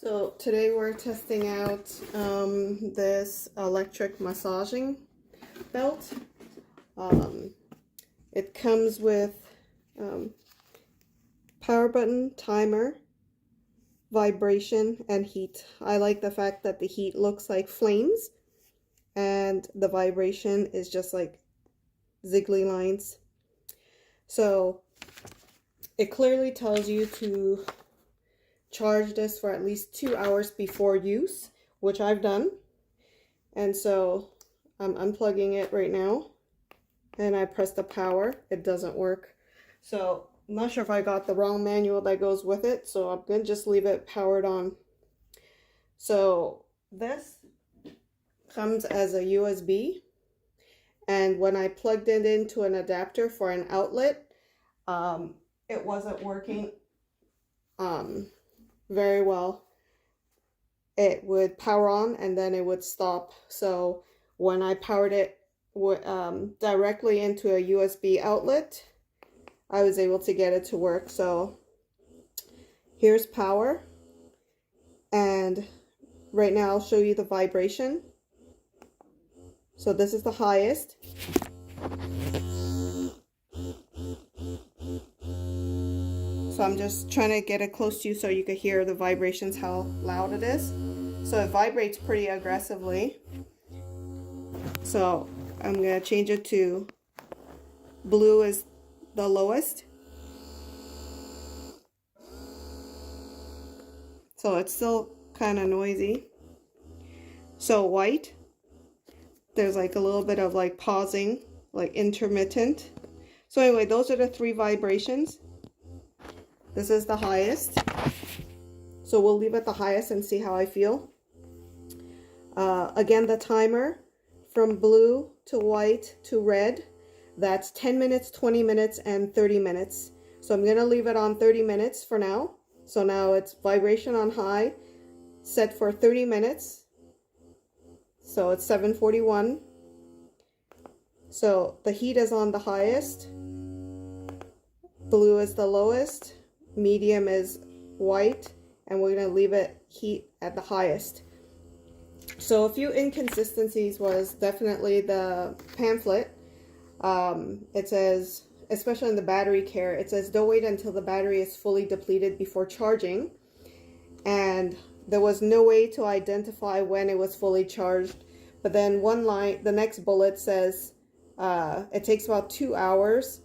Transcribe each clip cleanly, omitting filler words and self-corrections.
So today we're testing out this electric massaging belt. It comes with power button, timer, vibration, and heat. I like the fact that the heat looks like flames and the vibration is just like ziggly lines. So it clearly tells you to charge this for at least 2 hours before use, which I've done. And so I'm unplugging it right now and I press the power. It doesn't work. So I'm not sure if I got the wrong manual that goes with it, so I'm gonna just leave it powered on. So this comes as a USB, and when I plugged it into an adapter for an outlet, it wasn't working very well. It would power on and then it would stop. So when I powered it directly into a USB outlet, I was able to get it to work. So here's power, and right now I'll show you the vibration. So this is the highest. So I'm just trying to get it close to you so you can hear the vibrations, how loud it is. So it vibrates pretty aggressively. So I'm going to change it to blue is the lowest. So it's still kind of noisy. So white, there's like a little bit of like pausing, like intermittent. So anyway, those are the 3 vibrations. This is the highest. So we'll leave it the highest and see how I feel. Again, the timer from blue to white to red, that's 10 minutes, 20 minutes, and 30 minutes. So I'm gonna leave it on 30 minutes for now. So now it's vibration on high, set for 30 minutes. So it's 7:41. So the heat is on the highest. Blue is the lowest. Medium is white, and we're going to leave it heat at the highest. So a few inconsistencies was definitely the pamphlet. It says, especially in the battery care, it says don't wait until the battery is fully depleted before charging, and there was no way to identify when it was fully charged. But then one line, the next bullet says it takes about 2 hours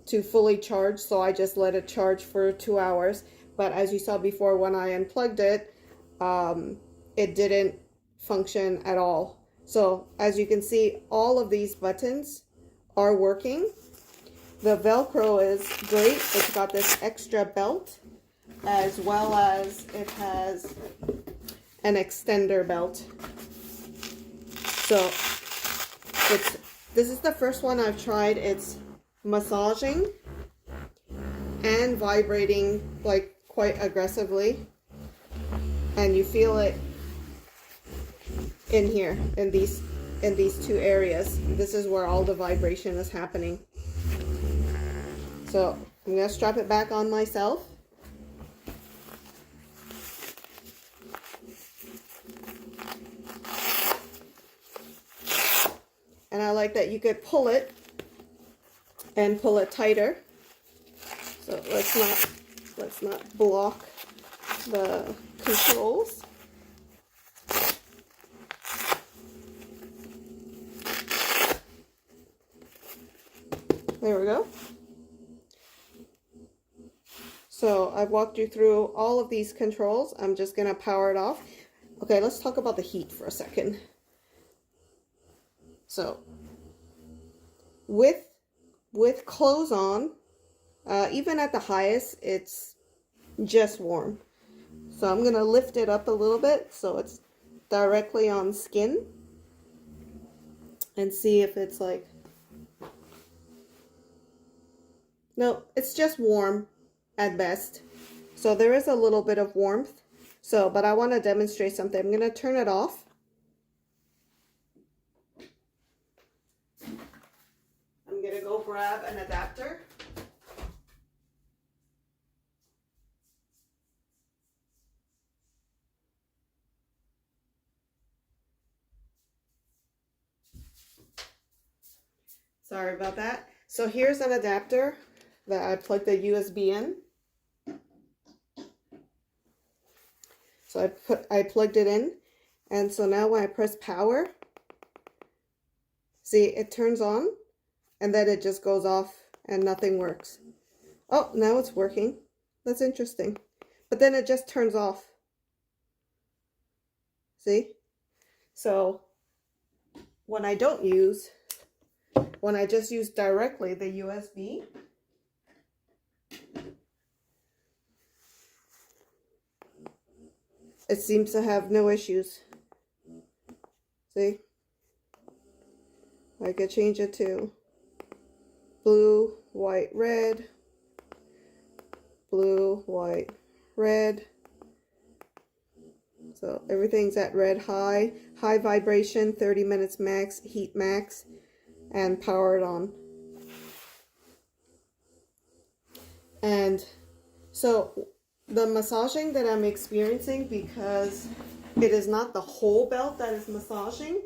to fully charge, so I just let it charge for 2 hours. But as you saw before, when I unplugged it, it didn't function at all. So as you can see, all of these buttons are working. The Velcro is great. It's got this extra belt, as well as it has an extender belt. So this is the first one I've tried. It's massaging and vibrating like quite aggressively, and you feel it in here in these 2 areas. This is where all the vibration is happening. So I'm gonna strap it back on myself. And I like that you could pull it and pull it tighter. So let's not block the controls. There we go. So I've walked you through all of these controls. I'm just gonna power it off. Okay, let's talk about the heat for a second. So with clothes on, even at the highest, it's just warm. So I'm gonna lift it up a little bit so it's directly on skin and see if it's like, no, it's just warm at best. So there is a little bit of warmth. So, but I want to demonstrate something. I'm gonna turn it off. I'm gonna go grab an adapter. Sorry about that. So here's an adapter that I plugged the USB in. So I plugged it in, and so now when I press power, see, it turns on and then it just goes off and nothing works. Oh, now it's working. That's interesting. But then it just turns off. See? So when I don't use, when I just use directly the USB, it seems to have no issues. See? I could change it to blue, white, red, blue, white, red. So everything's at red, high vibration, 30 minutes max, heat max, and powered on. And so the massaging that I'm experiencing, because it is not the whole belt that is massaging.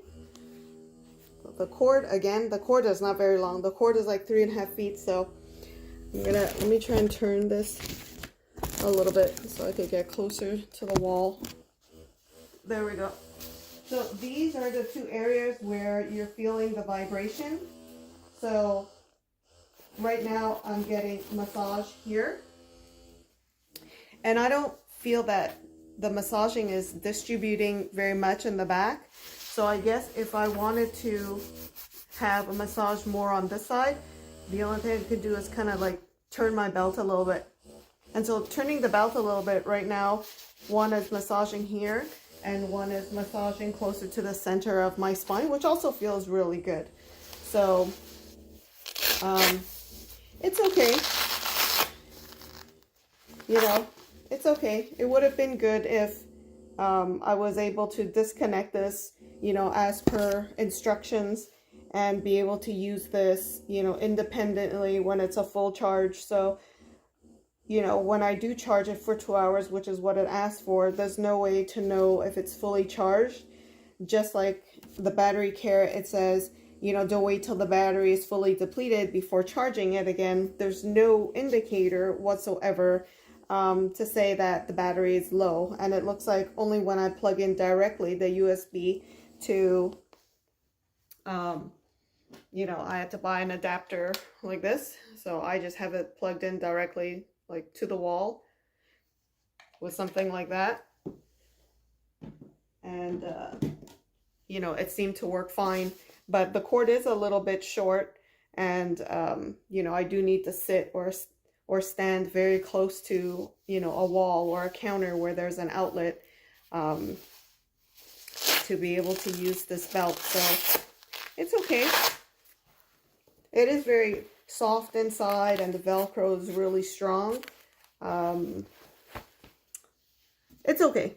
The cord, again, the cord is not very long. The cord is like 3.5 feet. So let me try and turn this a little bit so I could get closer to the wall. There we go. So these are the two areas where you're feeling the vibration. So right now I'm getting massage here. And I don't feel that the massaging is distributing very much in the back. So I guess if I wanted to have a massage more on this side, the only thing I could do is kind of like turn my belt a little bit. And so turning the belt a little bit right now, one is massaging here and one is massaging closer to the center of my spine, which also feels really good. So it's okay. You know, it's okay. It would have been good if I was able to disconnect this, you know, as per instructions, and be able to use this, you know, independently when it's a full charge. So, you know, when I do charge it for 2 hours, which is what it asks for, there's no way to know if it's fully charged. Just like the battery care, it says, you know, don't wait till the battery is fully depleted before charging it again. There's no indicator whatsoever to say that the battery is low. And it looks like only when I plug in directly the USB to, you know, I had to buy an adapter like this. So I just have it plugged in directly, like to the wall with something like that. And, you know, it seemed to work fine. But the cord is a little bit short. And, you know, I do need to sit or stand very close to, you know, a wall or a counter where there's an outlet to be able to use this belt. So it's okay. It is very soft inside and the Velcro is really strong. It's okay.